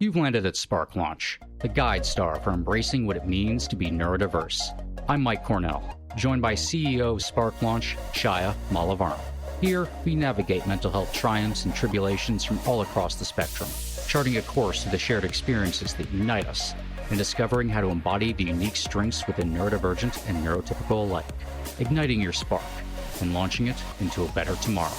You've landed at Spark Launch, the guide star for embracing what it means to be neurodiverse. I'm Mike Cornell, joined by CEO of Spark Launch, Chaya. Here, we navigate mental health triumphs and tribulations from all across the spectrum, charting a course through the shared experiences that unite us, and discovering how to embody the unique strengths within neurodivergent and neurotypical alike, igniting your spark and launching it into a better tomorrow.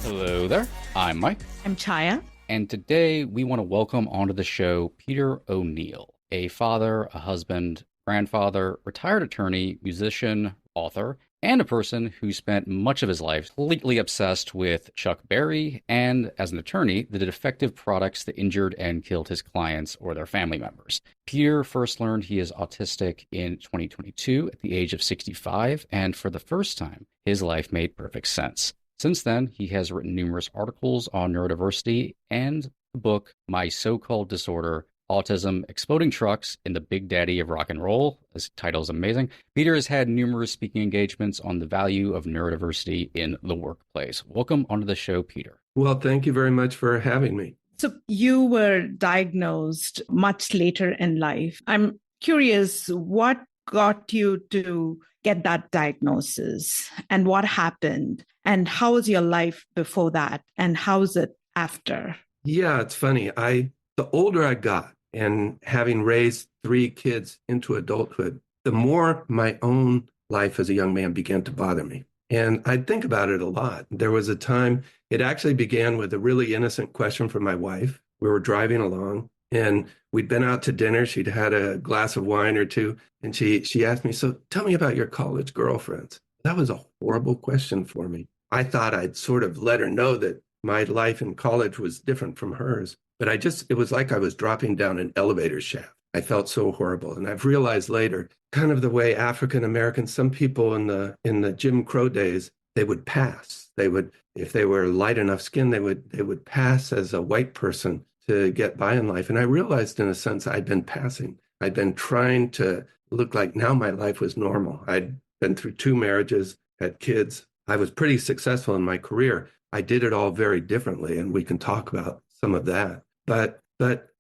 Hello there, I'm Mike. I'm Chaya. And today we want to welcome onto the show Peter O'Neill, a father, a husband, grandfather, retired attorney, musician, author, and a person who spent much of his life completely obsessed with Chuck Berry and, as an attorney, the defective products that injured and killed his clients or their family members. Peter first learned he is autistic in 2022 at the age of 65, and for the first time, his life made perfect sense. Since then, he has written numerous articles on neurodiversity and the book, My So-Called Disorder, Autism, Exploding Trucks, and the Big Daddy of Rock and Roll. This title is amazing. Peter has had numerous speaking engagements on the value of neurodiversity in the workplace. Welcome onto the show, Peter. Well, thank you very much for having me. So you were diagnosed much later in life. I'm curious, what got you to get that diagnosis and what happened? And how was your life before that? And how is it after? Yeah, it's funny. The older I got and having raised 3 kids into adulthood, the more my own life as a young man began to bother me. And I'd think about it a lot. There was a time, it actually began with a really innocent question from my wife. We were driving along and we'd been out to dinner. She'd had a glass of wine or two. And she asked me, "So tell me about your college girlfriends." That was a horrible question for me. I thought I'd sort of let her know that my life in college was different from hers. But it was like I was dropping down an elevator shaft. I felt so horrible. And I've realized later, kind of the way African Americans, some people in the Jim Crow days, they would pass. They would, if they were light enough skin, they would pass as a white person to get by in life. And I realized in a sense I'd been passing. I'd been trying to look like now my life was normal. I'd been through 2 marriages, had kids. I was pretty successful in my career. I did it all very differently, and we can talk about some of that. But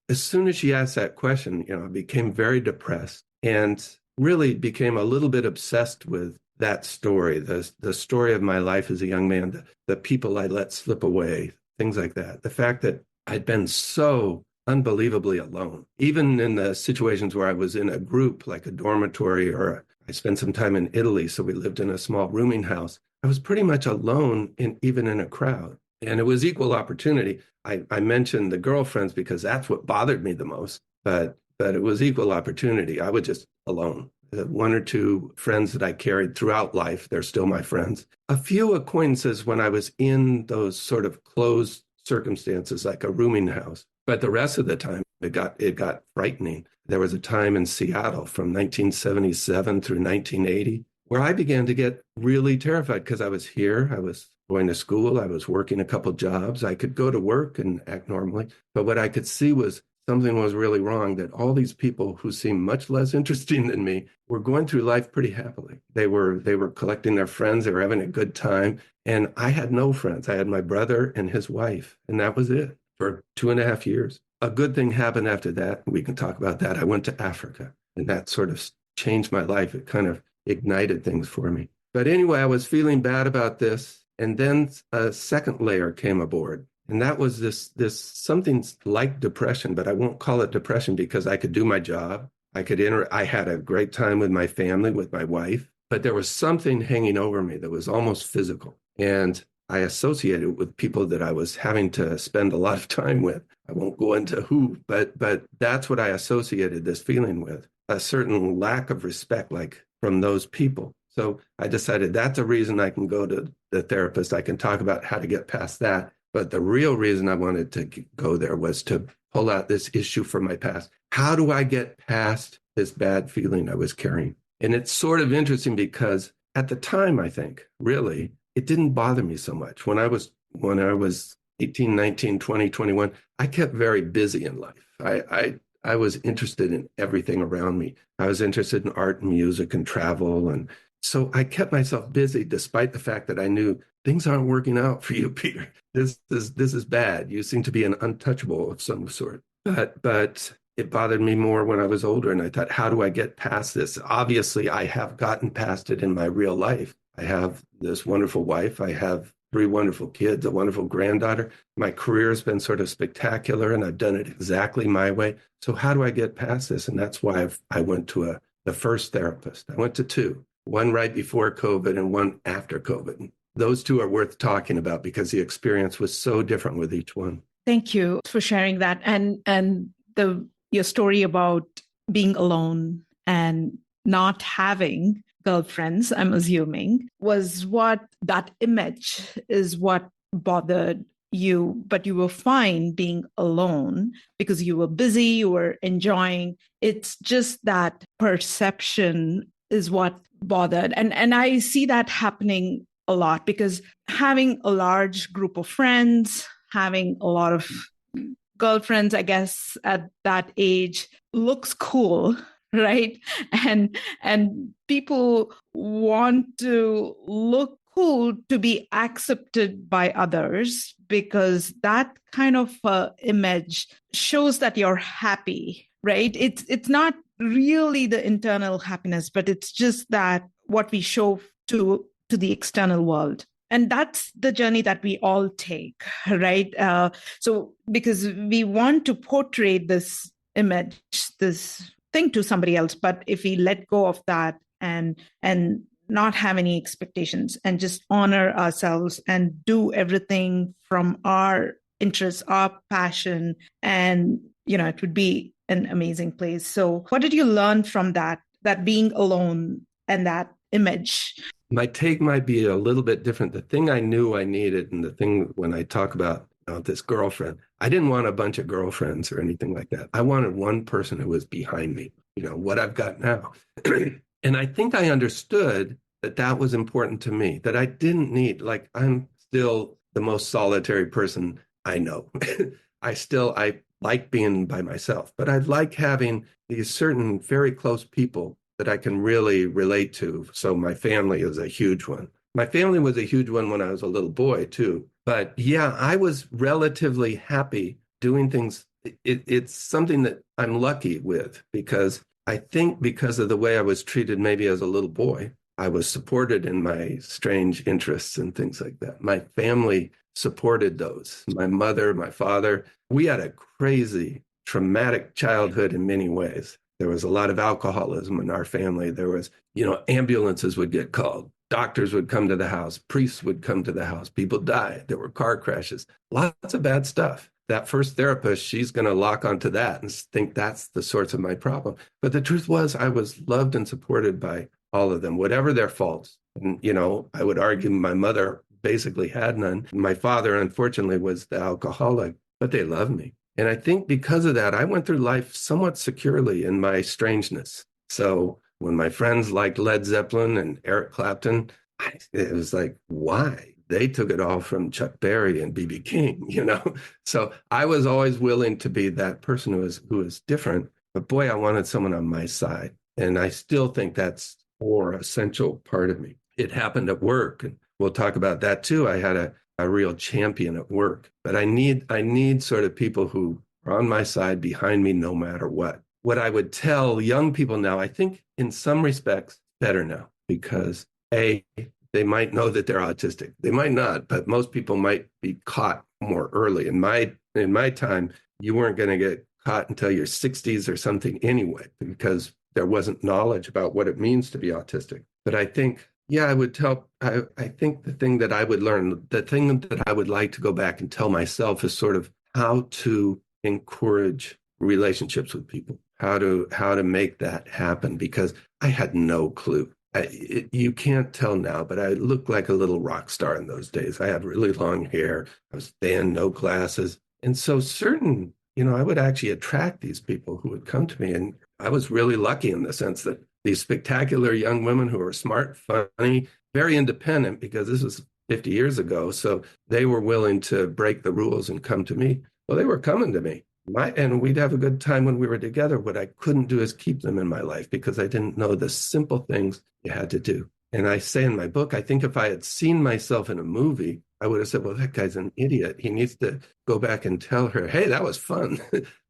as soon as she asked that question, I became very depressed and really became a little bit obsessed with that story, the story of my life as a young man, the people I let slip away, things like that. The fact that I'd been so unbelievably alone, even in the situations where I was in a group like a dormitory, or I spent some time in Italy, so we lived in a small rooming house. I was pretty much alone even in a crowd. And it was equal opportunity. I mentioned the girlfriends because that's what bothered me the most, but it was equal opportunity. I was just alone. 1 or 2 friends that I carried throughout life, they're still my friends. A few acquaintances when I was in those sort of closed circumstances, like a rooming house. But the rest of the time, it got frightening. There was a time in Seattle from 1977 through 1980 where I began to get really terrified because I was here. I was going to school. I was working a couple jobs. I could go to work and act normally. But what I could see was something was really wrong, that all these people who seemed much less interesting than me were going through life pretty happily. They were collecting their friends. They were having a good time. And I had no friends. I had my brother and his wife, and that was it for 2.5 years. A good thing happened after that. We can talk about that. I went to Africa, and that sort of changed my life. It kind of ignited things for me. But anyway, I was feeling bad about this. And then a second layer came aboard. And that was this something like depression, but I won't call it depression because I could do my job. I had a great time with my family, with my wife, but there was something hanging over me that was almost physical. And I associated it with people that I was having to spend a lot of time with. I won't go into who, but that's what I associated this feeling with, a certain lack of respect, like from those people. So I decided that's a reason I can go to the therapist. I can talk about how to get past that. But the real reason I wanted to go there was to pull out this issue from my past. How do I get past this bad feeling I was carrying? And it's sort of interesting because at the time, I think, really, it didn't bother me so much. When I was 18, 19, 20, 21, I kept very busy in life. I was interested in everything around me. I was interested in art and music and travel and So I kept myself busy despite the fact that I knew things aren't working out for you, Peter. This is bad. You seem to be an untouchable of some sort. But it bothered me more when I was older, and I thought, how do I get past this? Obviously, I have gotten past it in my real life. I have this wonderful wife. I have three wonderful kids, a wonderful granddaughter. My career has been sort of spectacular, and I've done it exactly my way. So how do I get past this? And that's why I went to the first therapist. I went to two, one right before COVID and one after COVID. Those two are worth talking about because the experience was so different with each one. Thank you for sharing that. And your story about being alone and not having girlfriends, I'm assuming, was what that image is what bothered you, but you were fine being alone because you were busy, you were enjoying. It's just that perception is what bothered. And I see that happening a lot because having a large group of friends, having a lot of girlfriends, I guess, at that age looks cool, right? And people want to look cool to be accepted by others because that kind of image shows that you're happy, right? It's not really the internal happiness, but it's just that what we show to the external world. And that's the journey that we all take, right? So because we want to portray this image, this thing to somebody else, but if we let go of that and not have any expectations and just honor ourselves and do everything from our interests, our passion, and it would be an amazing place. So what did you learn from that being alone and that image? My take might be a little bit different. The thing I knew I needed, and the thing when I talk about this girlfriend, I didn't want a bunch of girlfriends or anything like that. I wanted one person who was behind me, what I've got now. And I think I understood that was important to me, that I didn't need, like, I'm still the most solitary person I know. I like being by myself, but I like having these certain very close people that I can really relate to. So my family is a huge one. My family was a huge one when I was a little boy too. But yeah, I was relatively happy doing things. It's something that I'm lucky with because I think because of the way I was treated maybe as a little boy, I was supported in my strange interests and things like that. My family supported those. My mother, my father, we had a crazy, traumatic childhood in many ways. There was a lot of alcoholism in our family. There was, ambulances would get called. Doctors would come to the house. Priests would come to the house. People died. There were car crashes. Lots of bad stuff. That first therapist, she's going to lock onto that and think that's the source of my problem. But the truth was I was loved and supported by all of them, whatever their faults. And, I would argue my mother basically had none. My father, unfortunately, was the alcoholic, but they loved me. And I think because of that, I went through life somewhat securely in my strangeness. So when my friends liked Led Zeppelin and Eric Clapton, it was like, why? They took it all from Chuck Berry and B.B. King, So I was always willing to be that person who was different. But boy, I wanted someone on my side. And I still think that's a more essential part of me. It happened at work. And we'll talk about that too. I had a real champion at work. But I need sort of people who are on my side, behind me, no matter what. What I would tell young people now, I think in some respects, better now, because they might know that they're autistic. They might not, but most people might be caught more early. In my time, you weren't going to get caught until your 60s or something anyway, because there wasn't knowledge about what it means to be autistic. But I think I would tell, I think the thing that I would learn, the thing that I would like to go back and tell myself is sort of how to encourage relationships with people, how to make that happen, because I had no clue. You can't tell now, but I looked like a little rock star in those days. I had really long hair. I was thin, no glasses. And so I would actually attract these people who would come to me. And I was really lucky in the sense that these spectacular young women who were smart, funny, very independent, because this was 50 years ago. So they were willing to break the rules and come to me. Well, they were coming to me. And we'd have a good time when we were together. What I couldn't do is keep them in my life because I didn't know the simple things you had to do. And I say in my book, I think if I had seen myself in a movie, I would have said, well, that guy's an idiot. He needs to go back and tell her, hey, that was fun.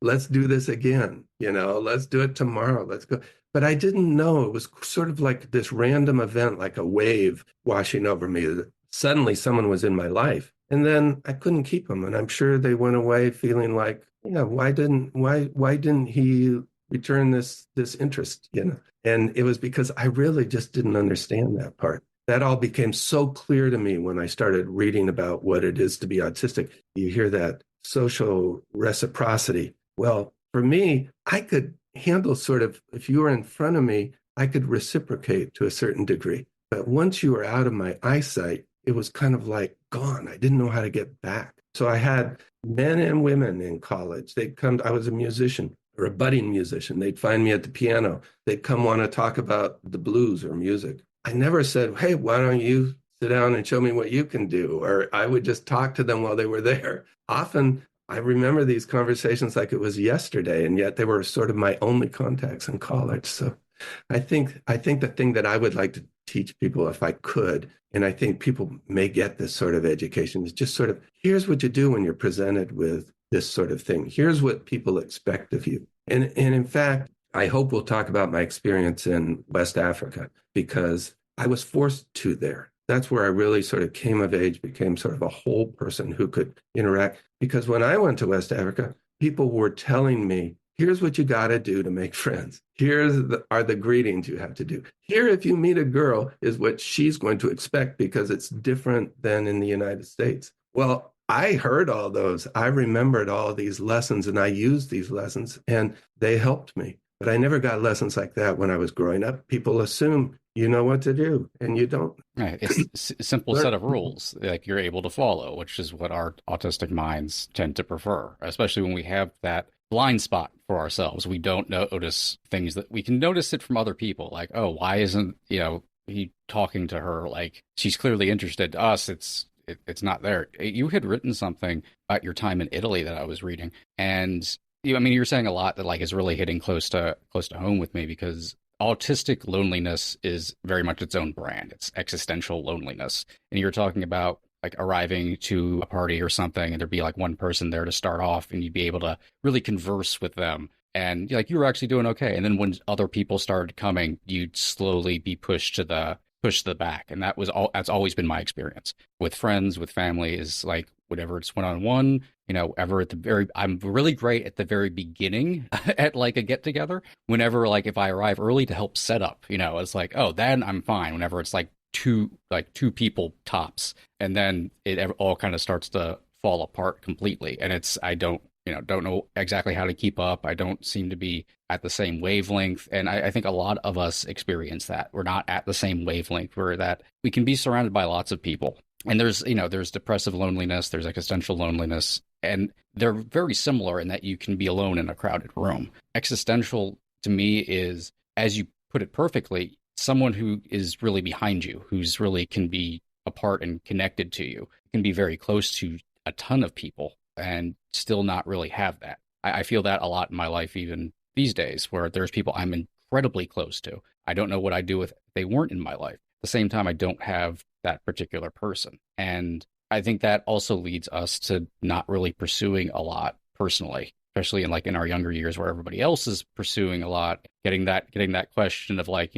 Let's do this again. Let's do it tomorrow. Let's go. But I didn't know. It was sort of like this random event, like a wave washing over me. Suddenly someone was in my life. And then I couldn't keep them. And I'm sure they went away feeling like, yeah, why didn't he return this interest? And it was because I really just didn't understand that part. That all became so clear to me when I started reading about what it is to be autistic. You hear that social reciprocity. Well, for me, I could handle sort of, if you were in front of me, I could reciprocate to a certain degree. But once you were out of my eyesight, it was kind of like gone. I didn't know how to get back. So I had men and women in college. They'd come, I was a musician or a budding musician. They'd find me at the piano. They'd come want to talk about the blues or music. I never said, hey, why don't you sit down and show me what you can do? Or I would just talk to them while they were there. Often I remember these conversations like it was yesterday, and yet they were sort of my only contacts in college. So I think the thing that I would like to teach people if I could, and I think people may get this sort of education, is just sort of, here's what you do when you're presented with this sort of thing. Here's what people expect of you. And in fact, I hope we'll talk about my experience in West Africa, because I was forced to there. That's where I really sort of came of age, became sort of a whole person who could interact. Because when I went to West Africa, people were telling me, here's what you got to do to make friends. Are the greetings you have to do. Here, if you meet a girl, is what she's going to expect, because it's different than in the United States. Well, I heard all those. I remembered all these lessons, and I used these lessons, and they helped me. But I never got lessons like that when I was growing up. People assume you know what to do, and you don't. Right. It's a simple set of rules like you're able to follow, which is what our autistic minds tend to prefer, especially when we have that blind spot for ourselves. We don't notice things that we can notice it from other people. Like, oh, why isn't, he talking to her? Like, she's clearly interested. To us, it's not there. You had written something about your time in Italy that I was reading, and you're saying a lot that like is really hitting close to home with me, because autistic loneliness is very much its own brand. It's existential loneliness. And you're talking about like arriving to a party or something, and there'd be like one person there to start off, and you'd be able to really converse with them. And like you were actually doing okay. And then when other people started coming, you'd slowly be pushed to the back. And that's always been my experience with friends, with family, is like whatever it's one-on-one, ever at the very, I'm really great at the very beginning at like a get together. Whenever like if I arrive early to help set up, it's like, oh, then I'm fine. Whenever it's like two people tops, and then it all kind of starts to fall apart completely. And I don't know exactly how to keep up. I don't seem to be at the same wavelength. And I think a lot of us experience that. We're not at the same wavelength, where that we can be surrounded by lots of people. And there's depressive loneliness, there's existential loneliness, and they're very similar in that you can be alone in a crowded room. Existential to me is, as you put it perfectly, someone who is really behind you, who's really can be apart and connected to you, can be very close to a ton of people and still not really have that. I feel that a lot in my life, even these days, where there's people I'm incredibly close to. I don't know what I'd do if they weren't in my life. At the same time, I don't have that particular person. And I think that also leads us to not really pursuing a lot personally, especially in our younger years, where everybody else is pursuing a lot, getting that question of like,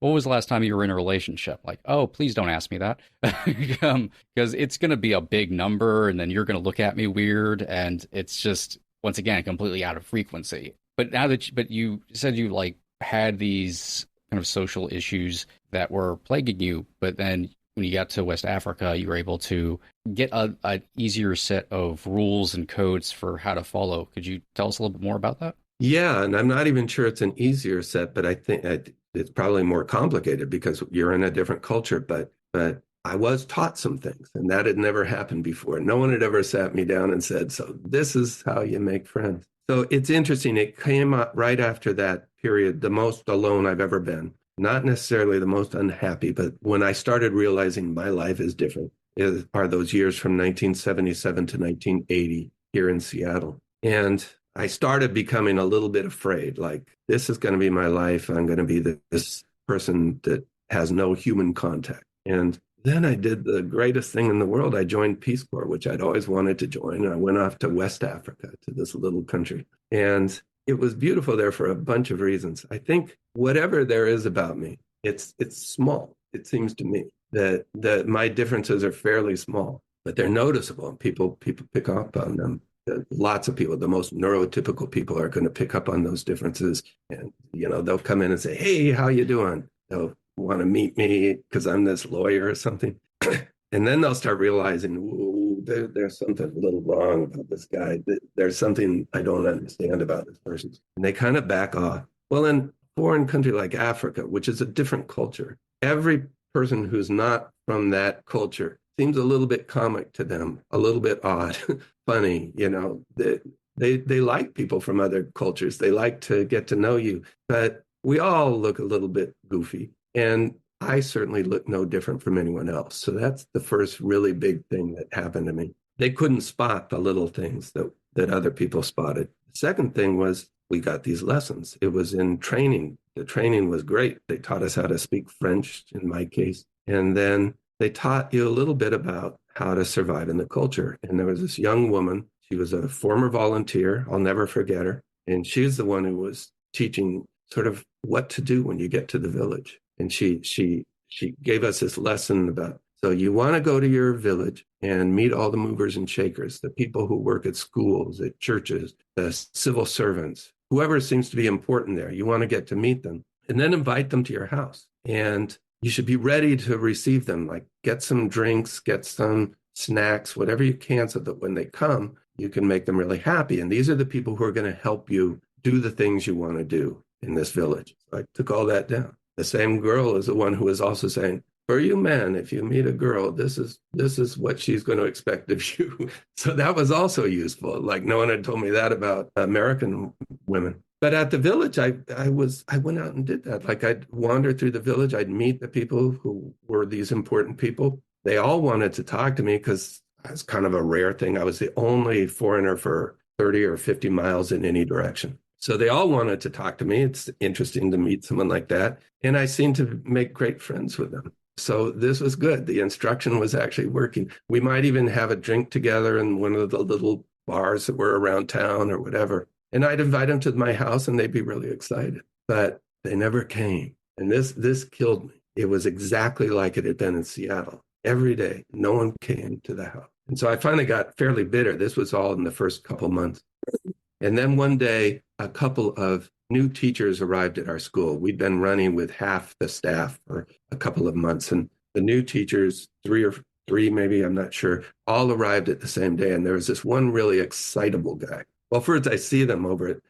what was the last time you were in a relationship? Like, oh, please don't ask me that, because it's going to be a big number, and then you're going to look at me weird, and it's just, once again, completely out of frequency. But but you said you like had these kind of social issues that were plaguing you, but then when you got to West Africa, you were able to get an easier set of rules and codes for how to follow. Could you tell us a little bit more about that? Yeah, and I'm not even sure it's an easier set, but I think it's probably more complicated because you're in a different culture. But I was taught some things, and that had never happened before. No one had ever sat me down and said, so this is how you make friends. So it's interesting. It came up right after that period, the most alone I've ever been. Not necessarily the most unhappy, but when I started realizing my life is different, are those years from 1977 to 1980 here in Seattle. And I started becoming a little bit afraid, like, this is going to be my life. I'm going to be this person that has no human contact. And then I did the greatest thing in the world. I joined Peace Corps, which I'd always wanted to join. And I went off to West Africa, to this little country. And it was beautiful there for a bunch of reasons. I think whatever there is about me, it's small. It seems to me that my differences are fairly small, but they're noticeable. People pick up on them. Lots of people, the most neurotypical people, are going to pick up on those differences, and they'll come in and say, "Hey, how you doing?" They'll want to meet me because I'm this lawyer or something, and then they'll start realizing, "Ooh, there's something a little wrong about this guy. There's something I don't understand about this person," and they kind of back off. Well, in a foreign country like Africa, which is a different culture, every person who's not from that culture seems a little bit comic to them, a little bit odd, funny. They like people from other cultures. They like to get to know you, but we all look a little bit goofy, and I certainly look no different from anyone else. So that's the first really big thing that happened to me. They couldn't spot the little things that other people spotted. The second thing was we got these lessons. It was in training. The training was great. They taught us how to speak French, in my case, and then they taught you a little bit about how to survive in the culture. And there was this young woman. She was a former volunteer. I'll never forget her. And she's the one who was teaching sort of what to do when you get to the village. And she gave us this lesson about, so you want to go to your village and meet all the movers and shakers, the people who work at schools, at churches, the civil servants, whoever seems to be important there. You want to get to meet them and then invite them to your house. And you should be ready to receive them, like get some drinks, get some snacks, whatever you can, so that when they come, you can make them really happy. And these are the people who are going to help you do the things you want to do in this village. So I took all that down. The same girl is the one who is also saying, for you men, if you meet a girl, this is what she's going to expect of you. So that was also useful. Like no one had told me that about American women. But at the village, I went out and did that. Like I'd wander through the village. I'd meet the people who were these important people. They all wanted to talk to me because it's kind of a rare thing. I was the only foreigner for 30 or 50 miles in any direction. So they all wanted to talk to me. It's interesting to meet someone like that. And I seemed to make great friends with them. So this was good. The instruction was actually working. We might even have a drink together in one of the little bars that were around town or whatever. And I'd invite them to my house and they'd be really excited. But they never came. And this killed me. It was exactly like it had been in Seattle. Every day, no one came to the house. And so I finally got fairly bitter. This was all in the first couple months. And then one day, a couple of new teachers arrived at our school. We'd been running with half the staff for a couple of months. And the new teachers, three maybe, I'm not sure, all arrived at the same day. And there was this one really excitable guy. Well, first I see them over it.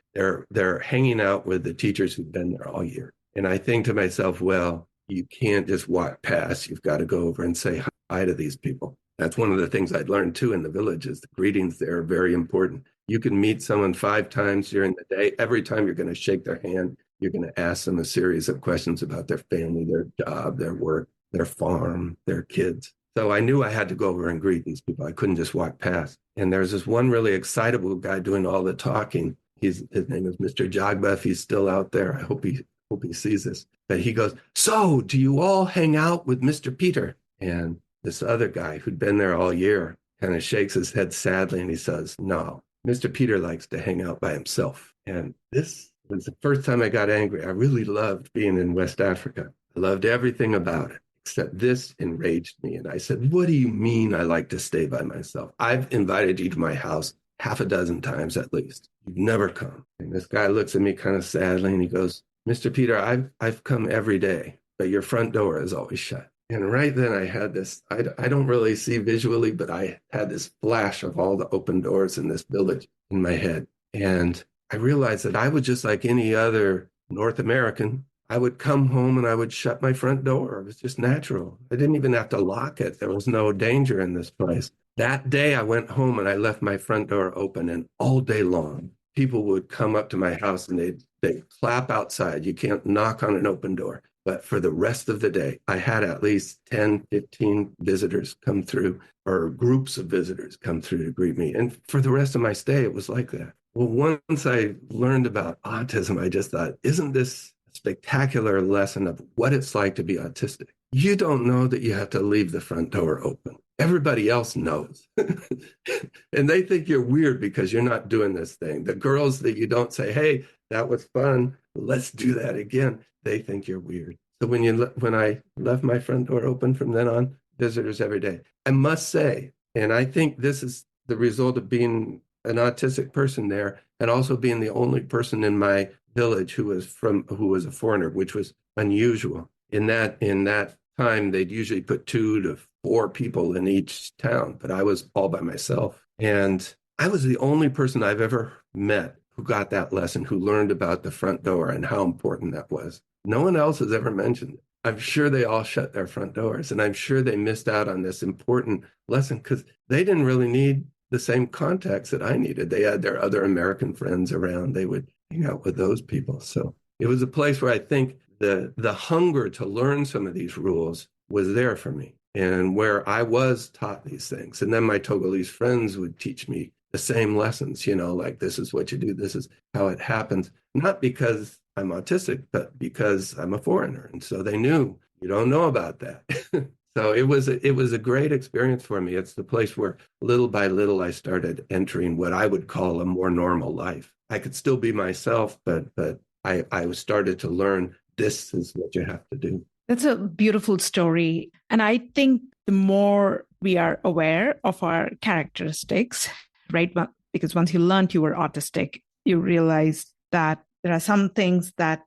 They're hanging out with the teachers who've been there all year. And I think to myself, well, you can't just walk past. You've got to go over and say hi to these people. That's one of the things I'd learned too in the village is the greetings there are very important. You can meet someone 5 times during the day. Every time you're going to shake their hand, you're going to ask them a series of questions about their family, their job, their work, their farm, their kids. So I knew I had to go over and greet these people. I couldn't just walk past. And there's this one really excitable guy doing all the talking. His name is Mr. Jagba. If he's still out there, I hope he sees this. But he goes, so do you all hang out with Mr. Peter? And this other guy who'd been there all year kind of shakes his head sadly and he says, no, Mr. Peter likes to hang out by himself. And this was the first time I got angry. I really loved being in West Africa. I loved everything about it, except this enraged me. And I said, what do you mean I like to stay by myself? I've invited you to my house 6 times at least. You've never come. And this guy looks at me kind of sadly and he goes, Mr. Peter, I've come every day, but your front door is always shut. And right then I had this, I don't really see visually, but I had this flash of all the open doors in this village in my head. And I realized that I was just like any other North American. I would come home and I would shut my front door. It was just natural. I didn't even have to lock it. There was no danger in this place. That day I went home and I left my front door open, and all day long, people would come up to my house and they'd clap outside. You can't knock on an open door. But for the rest of the day, I had at least 10, 15 visitors come through, or groups of visitors come through to greet me. And for the rest of my stay, it was like that. Well, once I learned about autism, I just thought, isn't this spectacular lesson of what it's like to be autistic. You don't know that you have to leave the front door open. Everybody else knows. And they think you're weird because you're not doing this thing. The girls that you don't say, hey, that was fun, let's do that again, they think you're weird. So when I left my front door open from then on, visitors every day. I must say, and I think this is the result of being an autistic person there and also being the only person in my village who was a foreigner, which was unusual. In that time, they'd usually put 2 to 4 people in each town, but I was all by myself. And I was the only person I've ever met who got that lesson, who learned about the front door and how important that was. No one else has ever mentioned it. I'm sure they all shut their front doors, and I'm sure they missed out on this important lesson because they didn't really need the same contacts that I needed. They had their other American friends around. They would hang out with those people. So it was a place where I think the hunger to learn some of these rules was there for me, and where I was taught these things. And then my Togolese friends would teach me the same lessons, like this is what you do, this is how it happens. Not because I'm autistic, but because I'm a foreigner. And so they knew you don't know about that. So it was a great experience for me. It's the place where little by little I started entering what I would call a more normal life. I could still be myself, but I started to learn this is what you have to do. That's a beautiful story. And I think the more we are aware of our characteristics, right? Because once you learned you were autistic, you realize that there are some things that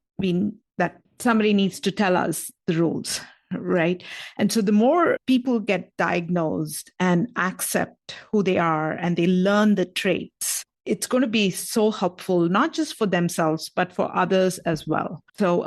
somebody needs to tell us the rules, right? And so the more people get diagnosed and accept who they are and they learn the traits, it's going to be so helpful, not just for themselves, but for others as well. So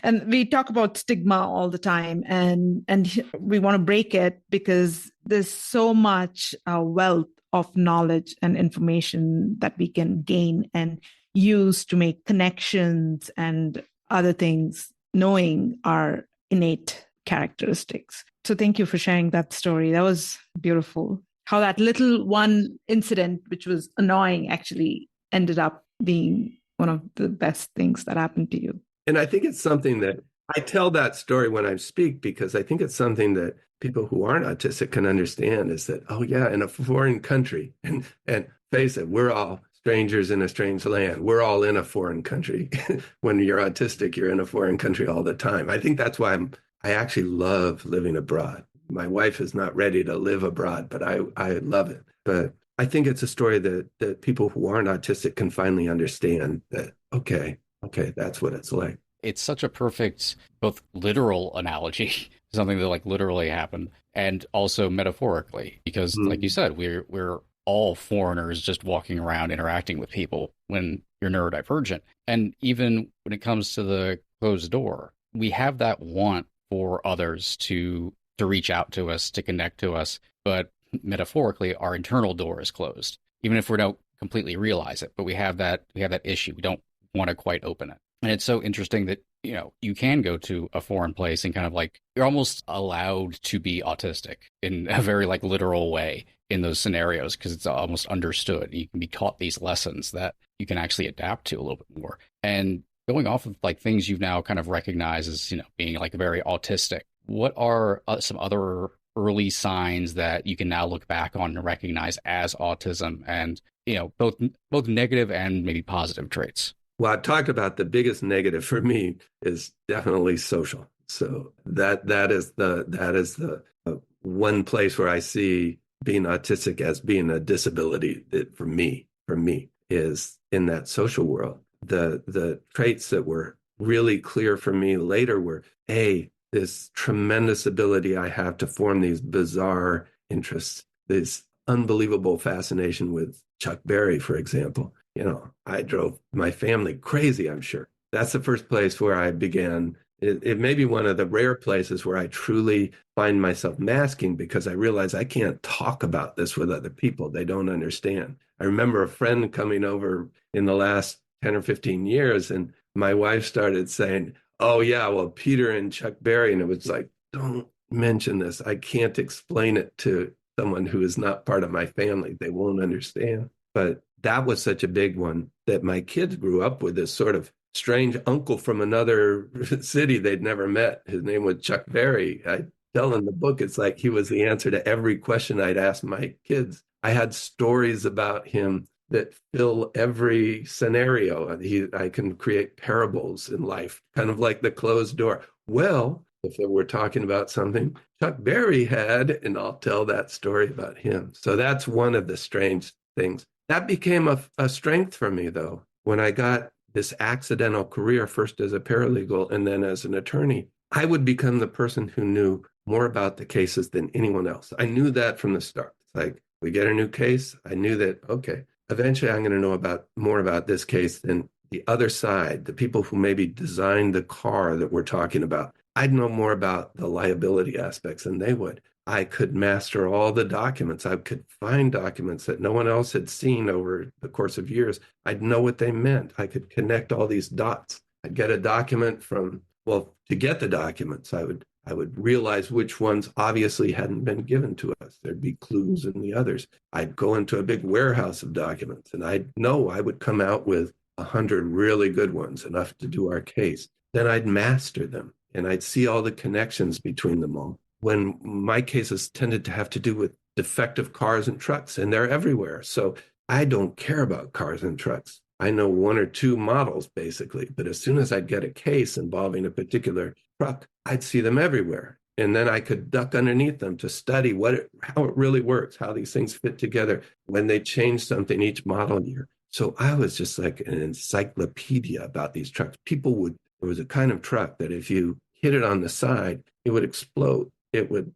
and we talk about stigma all the time, and we want to break it because there's so much wealth of knowledge and information that we can gain and use to make connections and other things, knowing our innate characteristics. So thank you for sharing that story. That was beautiful. How that little one incident, which was annoying, actually ended up being one of the best things that happened to you. And I think it's something that I tell that story when I speak, because I think it's something that people who aren't autistic can understand, is that, oh yeah, in a foreign country, and face it, we're all strangers in a strange land. We're all in a foreign country. When you're autistic, you're in a foreign country all the time. I think that's why I actually love living abroad. My wife is not ready to live abroad, but I love it. But I think it's a story that people who aren't autistic can finally understand that, okay, that's what it's like. It's such a perfect, both literal analogy, something that like literally happened, and also metaphorically, because like you said, we're all foreigners just walking around interacting with people when you're neurodivergent. And even when it comes to the closed door, we have that want for others to reach out to us, to connect to us. But metaphorically, our internal door is closed, even if we don't completely realize it. But we have that issue. We don't want to quite open it. And it's so interesting that, you can go to a foreign place and kind of like, you're almost allowed to be autistic in a very like literal way in those scenarios, because it's almost understood. You can be taught these lessons that you can actually adapt to a little bit more. And going off of like things you've now kind of recognized as, being like very autistic, what are some other early signs that you can now look back on and recognize as autism, and, both negative and maybe positive traits? Well, I talked about the biggest negative for me is definitely social. So that is the one place where I see being autistic as being a disability. That for me is in that social world. The traits that were really clear for me later were this tremendous ability I have to form these bizarre interests, this unbelievable fascination with Chuck Berry, for example. I drove my family crazy, I'm sure. That's the first place where I began. It may be one of the rare places where I truly find myself masking, because I realize I can't talk about this with other people. They don't understand. I remember a friend coming over in the last 10 or 15 years, and my wife started saying, oh yeah, well, Peter and Chuck Berry. And it was like, don't mention this. I can't explain it to someone who is not part of my family. They won't understand. But that was such a big one that my kids grew up with this sort of strange uncle from another city they'd never met. His name was Chuck Berry. I tell in the book, it's like he was the answer to every question I'd ask my kids. I had stories about him that fill every scenario. I can create parables in life, kind of like the closed door. Well, if we're talking about something Chuck Berry had, and I'll tell that story about him. So that's one of the strange things. That became a strength for me, though, when I got this accidental career, first as a paralegal and then as an attorney. I would become the person who knew more about the cases than anyone else. I knew that from the start. It's like, we get a new case. I knew that, okay, eventually I'm going to know more about this case than the other side, the people who maybe designed the car that we're talking about. I'd know more about the liability aspects than they would. I could master all the documents. I could find documents that no one else had seen over the course of years. I'd know what they meant. I could connect all these dots. I'd get a document to get the documents, I would realize which ones obviously hadn't been given to us. There'd be clues in the others. I'd go into a big warehouse of documents, and I would come out with 100 really good ones, enough to do our case. Then I'd master them, and I'd see all the connections between them all. When my cases tended to have to do with defective cars and trucks, and they're everywhere. So I don't care about cars and trucks. I know one or two models, basically. But as soon as I'd get a case involving a particular truck, I'd see them everywhere. And then I could duck underneath them to study how it really works, how these things fit together when they change something each model year. So I was just like an encyclopedia about these trucks. There was a kind of truck that if you hit it on the side, it would explode. It would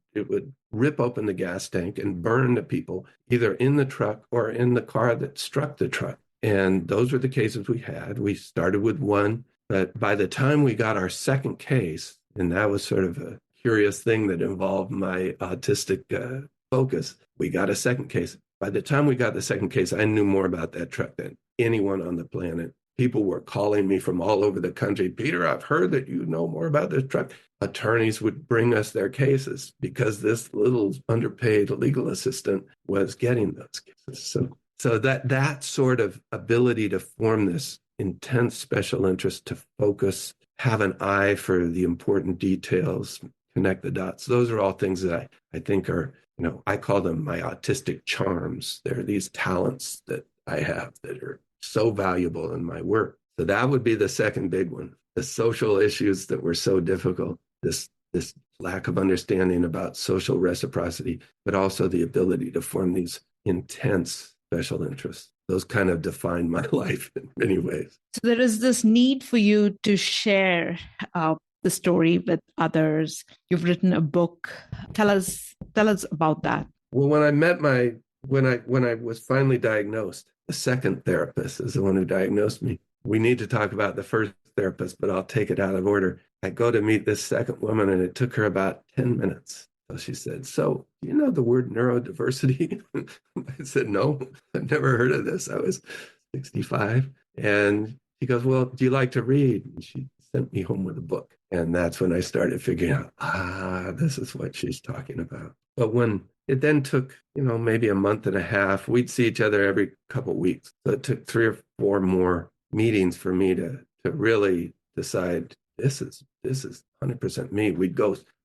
rip open the gas tank and burn the people, either in the truck or in the car that struck the truck. And those were the cases we had. We started with one, but by the time we got our second case, and that was sort of a curious thing that involved my autistic focus, we got a second case. By the time we got the second case, I knew more about that truck than anyone on the planet. People were calling me from all over the country. Peter, I've heard that you know more about this truck. Attorneys would bring us their cases because this little underpaid legal assistant was getting those cases. So that sort of ability to form this intense special interest, to focus, have an eye for the important details, connect the dots. Those are all things that I think are, I call them my autistic charms. They're these talents that I have that are so valuable in my work. So that would be the second big one. The social issues that were so difficult, this lack of understanding about social reciprocity, but also the ability to form these intense special interests. Those kind of define my life in many ways. So there is this need for you to share the story with others. You've written a book. Tell us about that. Well, when I was finally diagnosed, the second therapist is the one who diagnosed me. We need to talk about the first therapist, but I'll take it out of order. I go to meet this second woman, and it took her about 10 minutes. So she said, "So, do you know the word neurodiversity?" I said, "No, I've never heard of this." I was 65. And she goes, "Well, do you like to read?" And she sent me home with a book. And that's when I started figuring out, this is what she's talking about. But when it then took, maybe a month and a half, we'd see each other every couple of weeks. So it took 3 or 4 more meetings for me to really decide this is 100% me.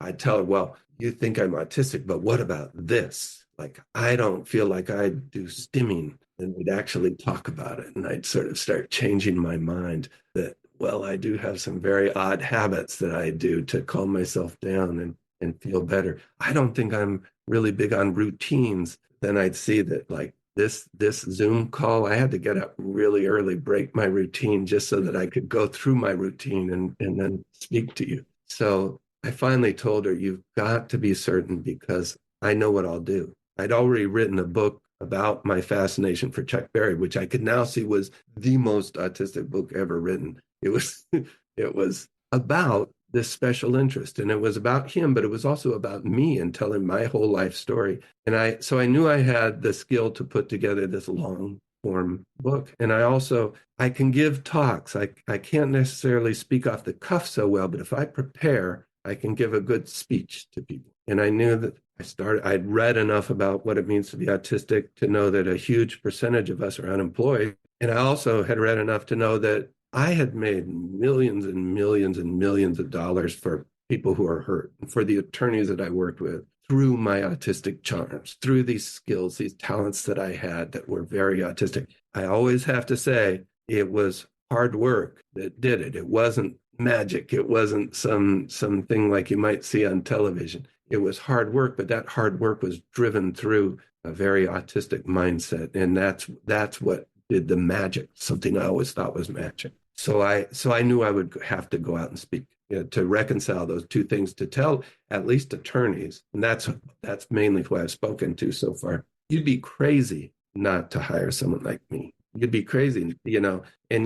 I'd tell her, "Well, you think I'm autistic, but what about this? Like, I don't feel like I do stimming." And we'd actually talk about it. And I'd sort of start changing my mind that, well, I do have some very odd habits that I do to calm myself down and feel better. I don't think I'm really big on routines. Then I'd see that, like, this Zoom call, I had to get up really early, break my routine just so that I could go through my routine and then speak to you. So I finally told her, "You've got to be certain, because I know what I'll do." I'd already written a book about my fascination for Chuck Berry, which I could now see was the most autistic book ever written. It was about this special interest, and it was about him, but it was also about me and telling my whole life story. And so I knew I had the skill to put together this long form book. And I can give talks. I can't necessarily speak off the cuff so well, but if I prepare, I can give a good speech to people. And I knew that I'd read enough about what it means to be autistic to know that a huge percentage of us are unemployed. And I also had read enough to know that I had made millions and millions and millions of dollars for people who are hurt, and for the attorneys that I worked with through my autistic charms, through these skills, these talents that I had that were very autistic. I always have to say it was hard work that did it. It wasn't magic. It wasn't something like you might see on television. It was hard work, but that hard work was driven through a very autistic mindset, and that's what did the magic. Something I always thought was magic. So I knew I would have to go out and speak, to reconcile those two things, to tell at least attorneys, and that's mainly who I've spoken to so far. You'd be crazy not to hire someone like me. You'd be crazy, and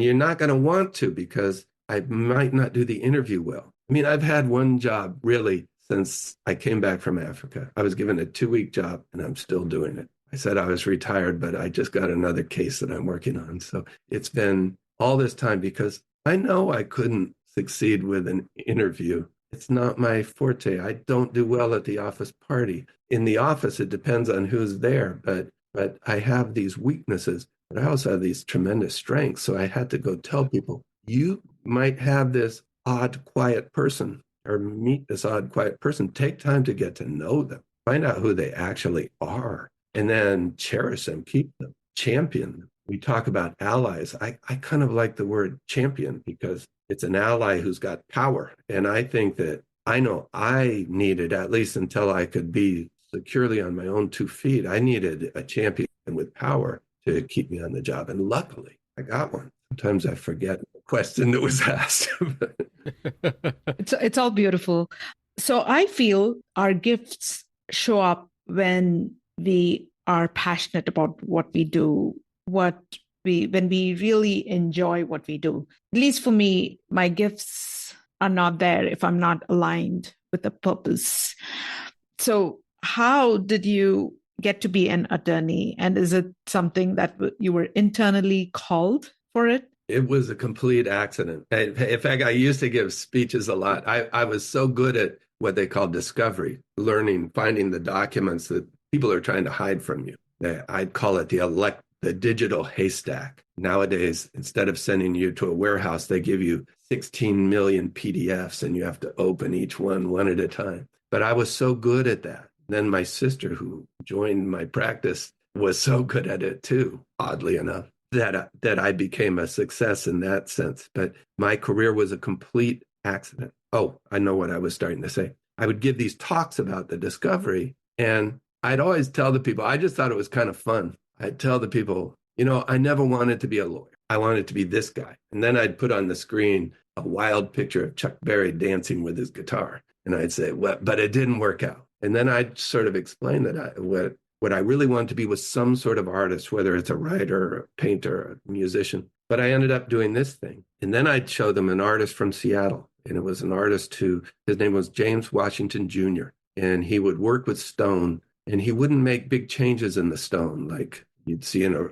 you're not going to want to, because I might not do the interview well. I mean, I've had one job really since I came back from Africa. I was given a 2-week job, and I'm still doing it. I said I was retired, but I just got another case that I'm working on. So it's been all this time, because I know I couldn't succeed with an interview. It's not my forte. I don't do well at the office party. In the office, it depends on who's there, but I have these weaknesses, but I also have these tremendous strengths. So I had to go tell people, you might have this odd, quiet person, or meet this odd, quiet person. Take time to get to know them, find out who they actually are, and then cherish them, keep them, champion them. We talk about allies. I kind of like the word champion, because it's an ally who's got power. And I think that I know I needed, at least until I could be securely on my own 2 feet, I needed a champion with power to keep me on the job. And luckily, I got one. Sometimes I forget the question that was asked. It's all beautiful. So I feel our gifts show up when we are passionate about what we do, when we really enjoy what we do. At least for me, my gifts are not there if I'm not aligned with the purpose. So how did you get to be an attorney? And is it something that you were internally called for it? It was a complete accident. In fact, I used to give speeches a lot. I was so good at what they call discovery, learning, finding the documents that people are trying to hide from you. I'd call it the digital haystack. Nowadays, instead of sending you to a warehouse, they give you 16 million PDFs, and you have to open each one at a time. But I was so good at that. Then my sister, who joined my practice, was so good at it too, oddly enough, that I became a success in that sense. But my career was a complete accident. Oh, I know what I was starting to say. I would give these talks about the discovery, and I'd always tell the people, I just thought it was kind of fun. I'd tell the people, I never wanted to be a lawyer. I wanted to be this guy. And then I'd put on the screen a wild picture of Chuck Berry dancing with his guitar. And I'd say, well, but it didn't work out. And then I'd sort of explain that what I really wanted to be was some sort of artist, whether it's a writer, a painter, a musician. But I ended up doing this thing. And then I'd show them an artist from Seattle. And it was an artist his name was James Washington Jr. And he would work with stone, and he wouldn't make big changes in the stone like you'd see in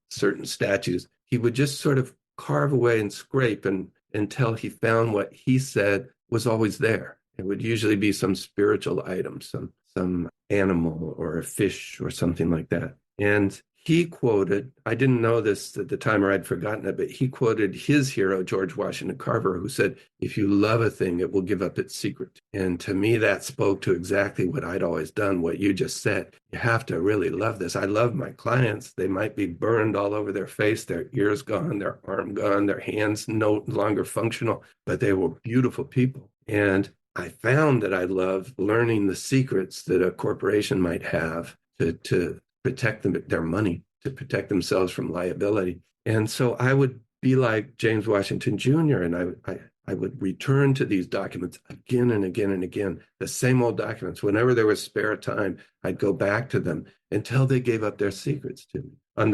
certain statues. He would just sort of carve away and scrape until he found what he said was always there. It would usually be some spiritual item, some animal or a fish or something like that. And he quoted, I didn't know this at the time, or I'd forgotten it, but he quoted his hero, George Washington Carver, who said, if you love a thing, it will give up its secret. And to me, that spoke to exactly what I'd always done, what you just said. You have to really love this. I love my clients. They might be burned all over their face, their ears gone, their arm gone, their hands no longer functional, but they were beautiful people. And I found that I loved learning the secrets that a corporation might have to protect their money, to protect themselves from liability. And so I would be like James Washington Jr., and I would return to these documents again and again and again, the same old documents. Whenever there was spare time, I'd go back to them until they gave up their secrets to me. On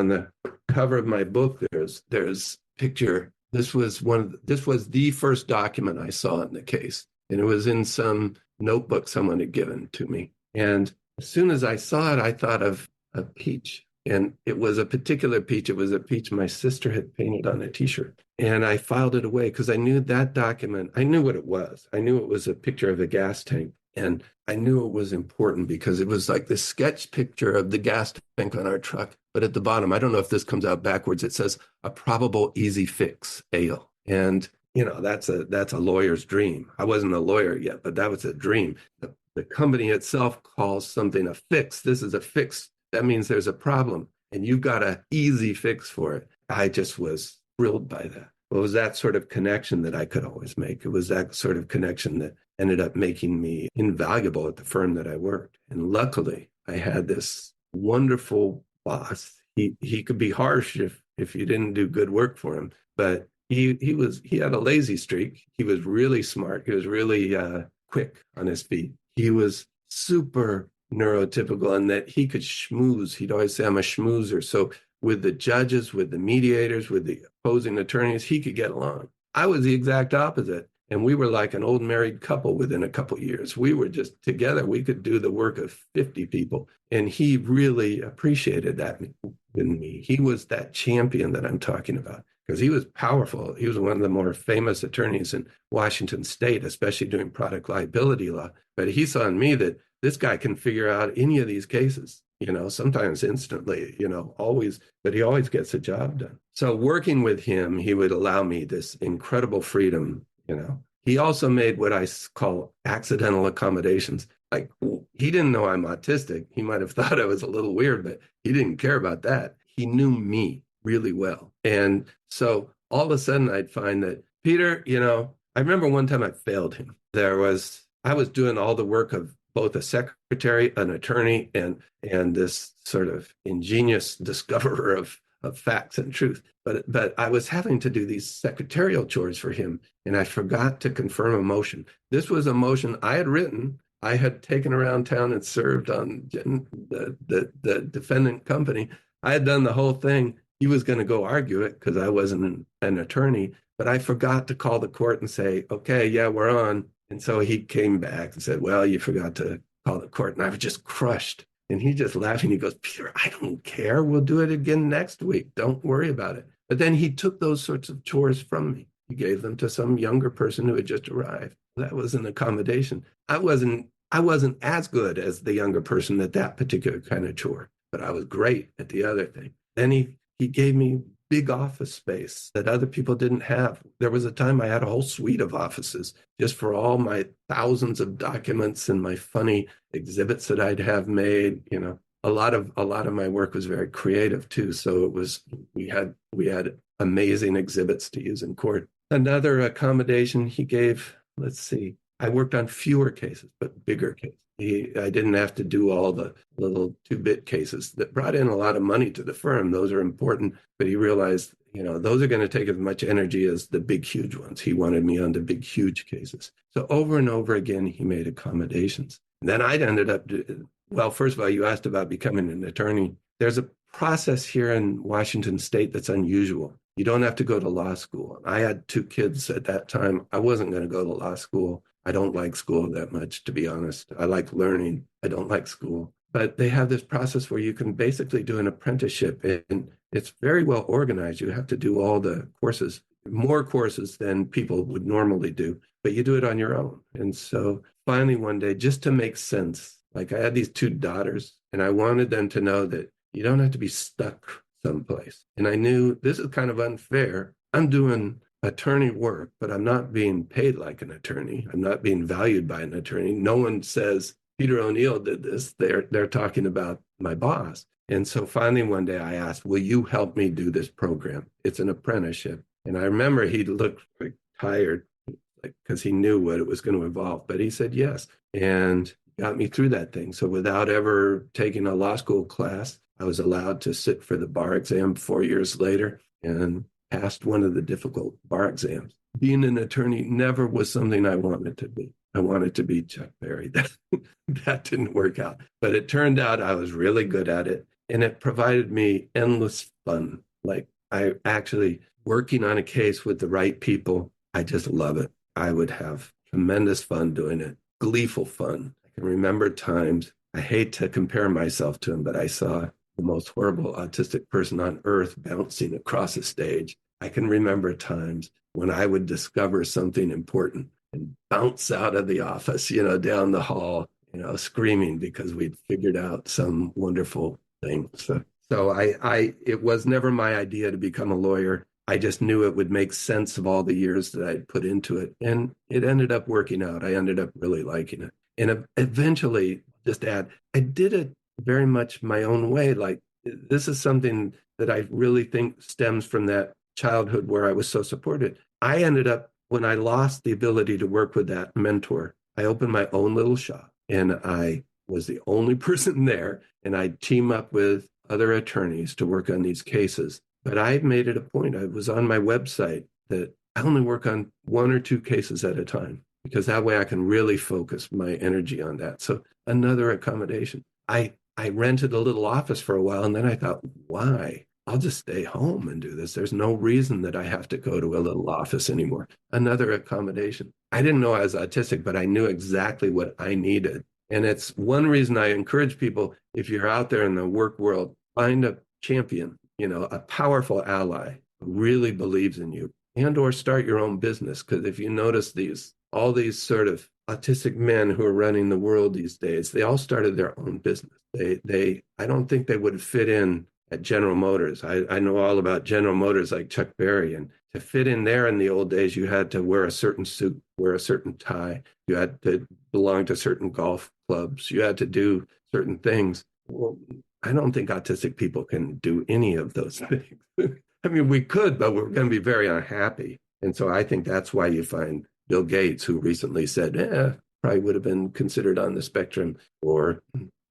the cover of my book, there's picture. This was the first document I saw in the case, and it was in some notebook someone had given to me. And as soon as I saw it, I thought of a peach. And it was a particular peach. It was a peach my sister had painted on a T-shirt. And I filed it away because I knew that document. I knew what it was. I knew it was a picture of a gas tank. And I knew it was important because it was like this sketch picture of the gas tank on our truck. But at the bottom, I don't know if this comes out backwards, it says a probable easy fix ale. And that's a lawyer's dream. I wasn't a lawyer yet, but that was a dream. The company itself calls something a fix. This is a fix. That means there's a problem and you've got an easy fix for it. I just was thrilled by that. It was that sort of connection that I could always make. It was that sort of connection that ended up making me invaluable at the firm that I worked. And luckily, I had this wonderful boss. He could be harsh if you didn't do good work for him, but he had a lazy streak. He was really smart. He was really quick on his feet. He was super neurotypical in that he could schmooze. He'd always say, I'm a schmoozer. So with the judges, with the mediators, with the opposing attorneys, he could get along. I was the exact opposite. And we were like an old married couple within a couple of years. We were just together. We could do the work of 50 people. And he really appreciated that in me. He was that champion that I'm talking about because he was powerful. He was one of the more famous attorneys in Washington State, especially doing product liability law. But he saw in me that this guy can figure out any of these cases, sometimes instantly, always, but he always gets the job done. So working with him, he would allow me this incredible freedom. He also made what I call accidental accommodations. Like, he didn't know I'm autistic. He might have thought I was a little weird, but he didn't care about that. He knew me really well. And so all of a sudden I'd find that, Peter, I remember one time I failed him. I was doing all the work of both a secretary, an attorney, and this sort of ingenious discoverer of facts and truth. But I was having to do these secretarial chores for him, and I forgot to confirm a motion. This was a motion I had written. I had taken around town and served on the defendant company. I had done the whole thing. He was going to go argue it because I wasn't an attorney, but I forgot to call the court and say, okay, yeah, we're on. And so he came back and said, well, you forgot to call the court. And I was just crushed. And he just laughing. He goes, Peter, I don't care. We'll do it again next week. Don't worry about it. But then he took those sorts of chores from me. He gave them to some younger person who had just arrived. That was an accommodation. I wasn't as good as the younger person at that particular kind of chore, but I was great at the other thing. Then he gave me big office space that other people didn't have. There was a time I had a whole suite of offices just for all my thousands of documents and my funny exhibits that I'd have made. A lot of my work was very creative too. So we had amazing exhibits to use in court. Another accommodation he gave, let's see, I worked on fewer cases, but bigger cases. I didn't have to do all the little 2-bit cases that brought in a lot of money to the firm. Those are important, but he realized, those are going to take as much energy as the big, huge ones. He wanted me on the big, huge cases. So over and over again, he made accommodations. And then I'd ended up, well, first of all, you asked about becoming an attorney. There's a process here in Washington State that's unusual. You don't have to go to law school. I had 2 kids at that time. I wasn't going to go to law school. I don't like school that much, to be honest. I like learning. I don't like school. But they have this process where you can basically do an apprenticeship, and it's very well organized. You have to do all the courses, more courses than people would normally do, but you do it on your own. And so finally one day, just to make sense, like I had these 2 daughters, and I wanted them to know that you don't have to be stuck someplace. And I knew this is kind of unfair. I'm doing attorney work, but I'm not being paid like an attorney. I'm not being valued by an attorney. No one says Peter O'Neill did this. They're talking about my boss. And so finally one day I asked, will you help me do this program? It's an apprenticeship. And I remember he looked like tired because he knew what it was going to involve, but he said yes, and got me through that thing. So without ever taking a law school class, I was allowed to sit for the bar exam 4 years later and passed one of the difficult bar exams. Being an attorney never was something I wanted to be. I wanted to be Chuck Berry. That didn't work out. But it turned out I was really good at it. And it provided me endless fun. Like I actually, working on a case with the right people, I just love it. I would have tremendous fun doing it. Gleeful fun. I can remember times, I hate to compare myself to him, but I saw the most horrible autistic person on earth bouncing across a stage. I can remember times when I would discover something important and bounce out of the office, down the hall, screaming because we'd figured out some wonderful thing. So it was never my idea to become a lawyer. I just knew it would make sense of all the years that I'd put into it. And it ended up working out. I ended up really liking it. And eventually, just add, I did it very much my own way. Like, this is something that I really think stems from that childhood where I was so supported. I ended up, when I lost the ability to work with that mentor, I opened my own little shop and I was the only person there. And I'd team up with other attorneys to work on these cases. But I made it a point. I was on my website that I only work on 1 or 2 cases at a time, because that way I can really focus my energy on that. So another accommodation. I rented a little office for a while, and then I thought, why? I'll just stay home and do this. There's no reason that I have to go to a little office anymore. Another accommodation. I didn't know I was autistic, but I knew exactly what I needed. And it's one reason I encourage people, if you're out there in the work world, find a champion, a powerful ally who really believes in you, and or start your own business. Because if you notice all these sort of autistic men who are running the world these days, they all started their own business. I don't think they would fit in at General Motors. I know all about General Motors, like Chuck Berry, and to fit in there in the old days, you had to wear a certain suit, wear a certain tie, you had to belong to certain golf clubs, you had to do certain things. Well, I don't think autistic people can do any of those things. I mean, we could, but we're going to be very unhappy. And so I think that's why you find Bill Gates, who recently said, probably would have been considered on the spectrum, or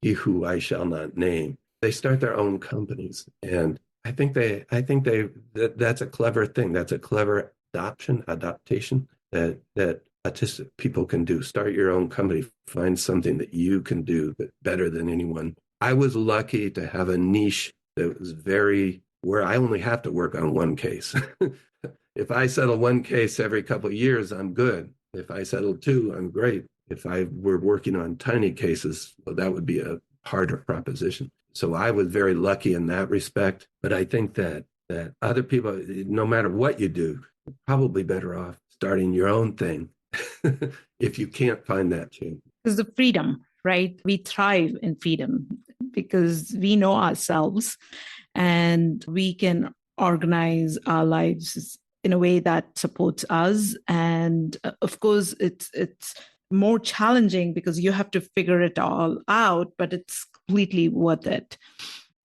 he who I shall not name. They start their own companies. And I think that's a clever thing. That's a clever adaptation that autistic people can do. Start your own company, find something that you can do that better than anyone. I was lucky to have a niche that was where I only have to work on one case. If I settle one case every couple of years, I'm good. If I settle 2, I'm great. If I were working on tiny cases, well, that would be a harder proposition. So I was very lucky in that respect. But I think that other people, no matter what you do, are probably better off starting your own thing if you can't find that change. Because the freedom, right? We thrive in freedom because we know ourselves and we can organize our lives in a way that supports us. And of course, it's more challenging because you have to figure it all out, but it's completely worth it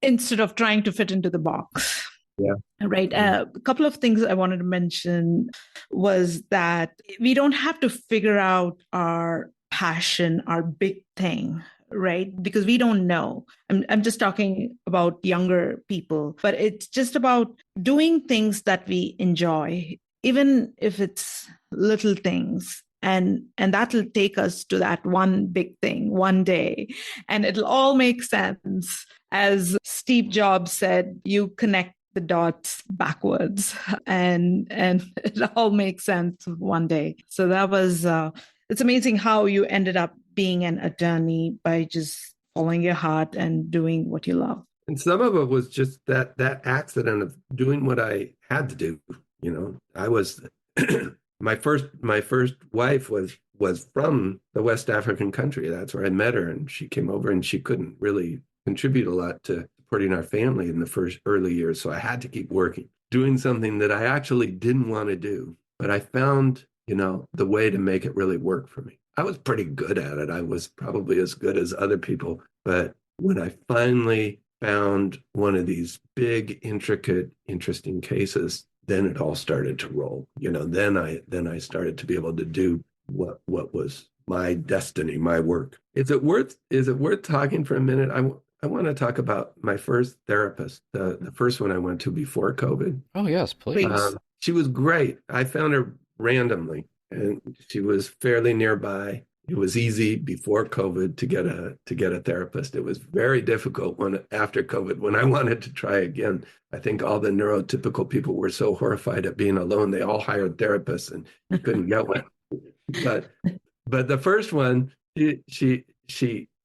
instead of trying to fit into the box. Yeah. Right. A couple of things I wanted to mention was that we don't have to figure out our passion, our big thing, right? Because we don't know. I'm just talking about younger people, but it's just about doing things that we enjoy, even if it's little things. And that'll take us to that one big thing one day. And it'll all make sense. As Steve Jobs said, you connect the dots backwards and it all makes sense one day. So that was, it's amazing how you ended up being an attorney by just following your heart and doing what you love. And some of it was just that accident of doing what I had to do. I was my first wife was from the West African country. That's where I met her, and she came over and she couldn't really contribute a lot to supporting our family in the first early years. So I had to keep working, doing something that I actually didn't want to do. But I found, the way to make it really work for me. I was pretty good at it. I was probably as good as other people. But when I finally found one of these big, intricate, interesting cases, then it all started to roll. Then I started to be able to do what was my destiny, my work. Is it worth talking for a minute? I want to talk about my first therapist, the first one I went to before COVID. Oh, yes, please. She was great. I found her randomly, and she was fairly nearby. It was easy before COVID to get a therapist. It was very difficult after COVID, when I wanted to try again. I think all the neurotypical people were so horrified at being alone, they all hired therapists, and you couldn't get one. But the first one, she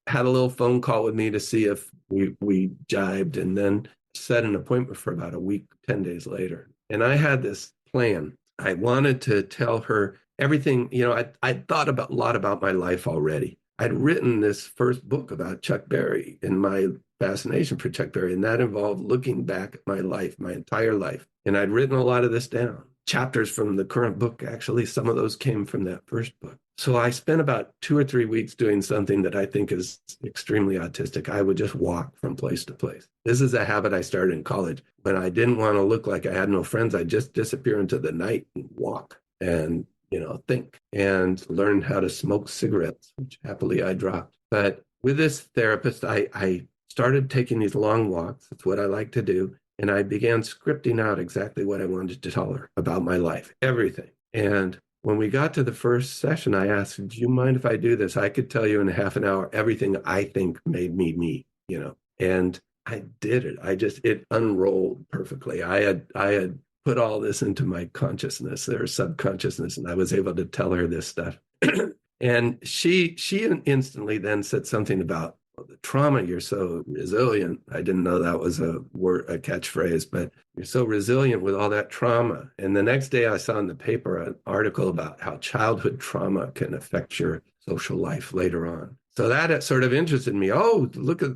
had a little phone call with me to see if we jibed, and then set an appointment for about a week, 10 days later. And I had this plan. I wanted to tell her everything, I'd thought about a lot about my life already. I'd written this first book about Chuck Berry and my fascination for Chuck Berry, and that involved looking back at my life, my entire life. And I'd written a lot of this down. Chapters from the current book, actually, some of those came from that first book. So I spent about 2 or 3 weeks doing something that I think is extremely autistic. I would just walk from place to place. This is a habit I started in college. When I didn't want to look like I had no friends, I'd just disappear into the night and walk and think, and learn how to smoke cigarettes, which happily I dropped. But with this therapist, I started taking these long walks. That's what I like to do. And I began scripting out exactly what I wanted to tell her about my life, everything. And when we got to the first session, I asked, do you mind if I do this? I could tell you in a half an hour everything I think made me, and I did it. It unrolled perfectly. I had put all this into my consciousness or subconsciousness, and I was able to tell her this stuff. And she instantly then said something about the trauma. You're so resilient. I didn't know that was a catchphrase, but you're so resilient with all that trauma. And the next day I saw in the paper an article about how childhood trauma can affect your social life later on. So that sort of interested me. Oh, look at,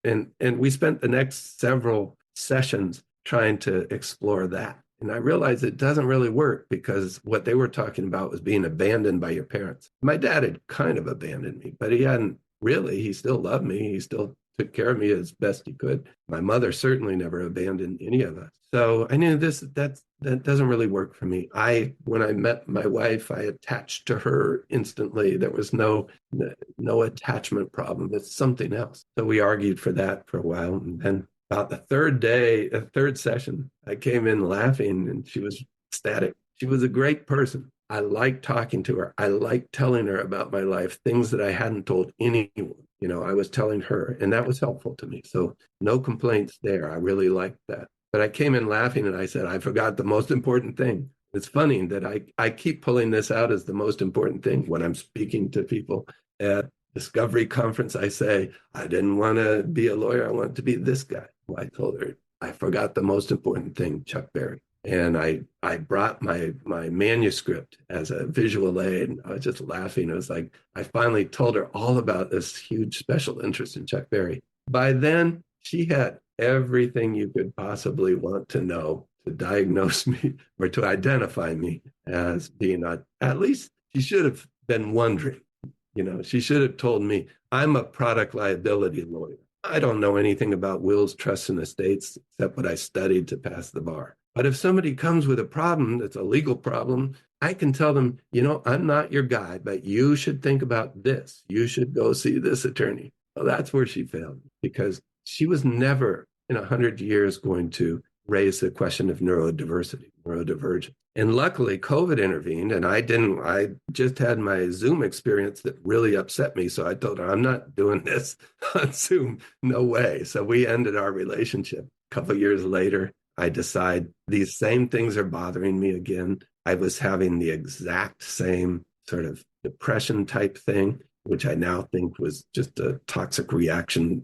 and we spent the next several sessions trying to explore that. And I realized it doesn't really work, because what they were talking about was being abandoned by your parents. My dad had kind of abandoned me, but he hadn't really. He still loved me. He still took care of me as best he could. My mother certainly never abandoned any of us. So I knew that doesn't really work for me. When I met my wife, I attached to her instantly. There was no attachment problem. It's something else. So we argued for that for a while. And then about the third session, I came in laughing, and she was ecstatic. She was a great person. I liked talking to her. I liked telling her about my life, things that I hadn't told anyone. I was telling her, and that was helpful to me. So no complaints there. I really liked that. But I came in laughing, and I said, I forgot the most important thing. It's funny that I keep pulling this out as the most important thing when I'm speaking to people at Discovery Conference. I say, I didn't want to be a lawyer. I wanted to be this guy. Well, I told her, I forgot the most important thing, Chuck Berry. And I brought my manuscript as a visual aid, and I was just laughing. It was like, I finally told her all about this huge special interest in Chuck Berry. By then, she had everything you could possibly want to know to diagnose me or to identify me as being, at least she should have been wondering. She should have told me, I'm a product liability lawyer. I don't know anything about wills, trusts, and estates except what I studied to pass the bar. But if somebody comes with a problem that's a legal problem, I can tell them, I'm not your guy, but you should think about this. You should go see this attorney. Well, that's where she failed, because she was never in 100 years going to raise the question of neurodivergence. And luckily, COVID intervened, and I just had my Zoom experience that really upset me. So I told her, I'm not doing this on Zoom. No way. So we ended our relationship. A couple of years later, I decide these same things are bothering me again. I was having the exact same sort of depression type thing, which I now think was just a toxic reaction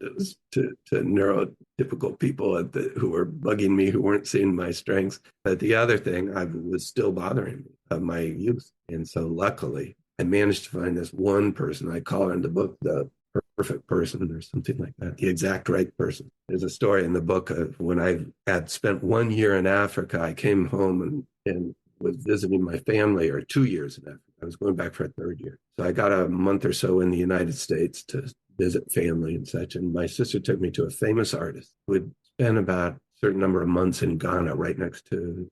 to neurotypical people who were bugging me, who weren't seeing my strengths. But the other thing was still bothering me of my youth. And so luckily, I managed to find this one person. I call her in the book the perfect person or something like that, the exact right person. There's a story in the book of when I had spent 1 year in Africa. I came home and was visiting my family, or 2 years in Africa. I was going back for a third year. So I got a month or so in the United States to visit family and such. And my sister took me to a famous artist who had spent about a certain number of months in Ghana, right next to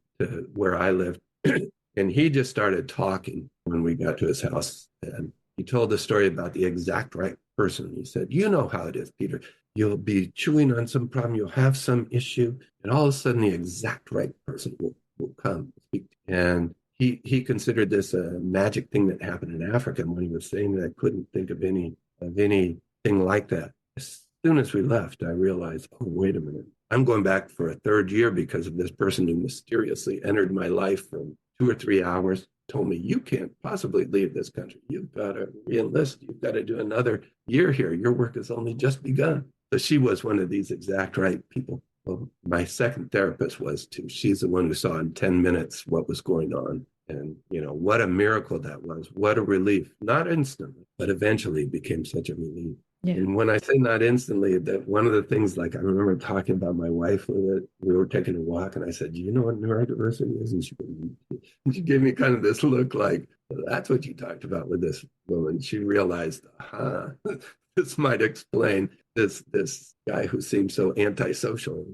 where I lived. And he just started talking when we got to his house. And he told the story about the exact right person. He said, you know how it is, Peter. You'll be chewing on some problem. You'll have some issue. And all of a sudden, the exact right person will come and speak. And he considered this a magic thing that happened in Africa. And when he was saying that, I couldn't think of anything like that. As soon as we left, I realized, oh, wait a minute. I'm going back for a third year because of this person who mysteriously entered my life for 2 or 3 hours, told me, you can't possibly leave this country. You've got to re-enlist. You've got to do another year here. Your work has only just begun. So she was one of these exact right people. Well, my second therapist was too. She's the one who saw in 10 minutes what was going on. And, what a miracle that was. What a relief. Not instantly, but eventually it became such a relief. Yeah. And when I say not instantly, that one of the things, like I remember talking about my wife with it, we were taking a walk and I said, do you know what neurodiversity is? And she gave me kind of this look like, well, that's what you talked about with this woman. She realized, this might explain this guy who seems so antisocial,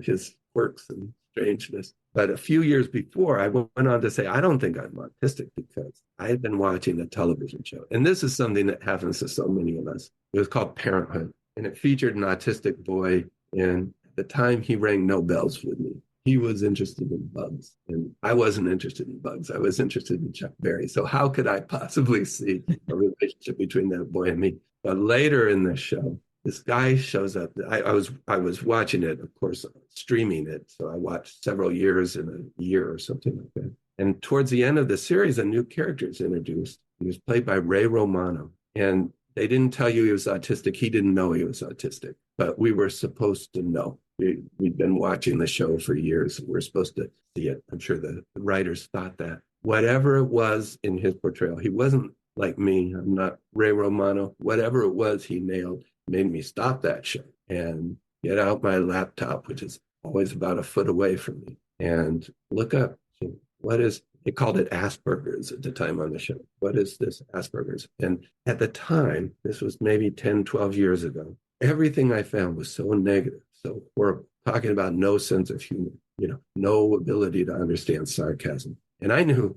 his quirks and strangeness. But a few years before, I went on to say, I don't think I'm autistic because I had been watching a television show. And this is something that happens to so many of us. It was called Parenthood, and it featured an autistic boy. And at the time, he rang no bells with me. He was interested in bugs, and I wasn't interested in bugs. I was interested in Chuck Berry. So how could I possibly see a relationship between that boy and me? But later in the show, this guy shows up. I was watching it, of course, streaming it. So I watched several years in a year or something like that. And towards the end of the series, a new character is introduced. He was played by Ray Romano. And they didn't tell you he was autistic. He didn't know he was autistic, but we were supposed to know. We'd been watching the show for years. We're supposed to see it. I'm sure the writers thought that. Whatever it was in his portrayal, he wasn't like me. I'm not Ray Romano. Whatever it was, he nailed. Made me stop that show and get out my laptop, which is always about a foot away from me, and look up what is, they called it Asperger's at the time on the show. What is this Asperger's? And at the time, this was maybe 10, 12 years ago, everything I found was so negative, so horrible, talking about no sense of humor, no ability to understand sarcasm. And I knew,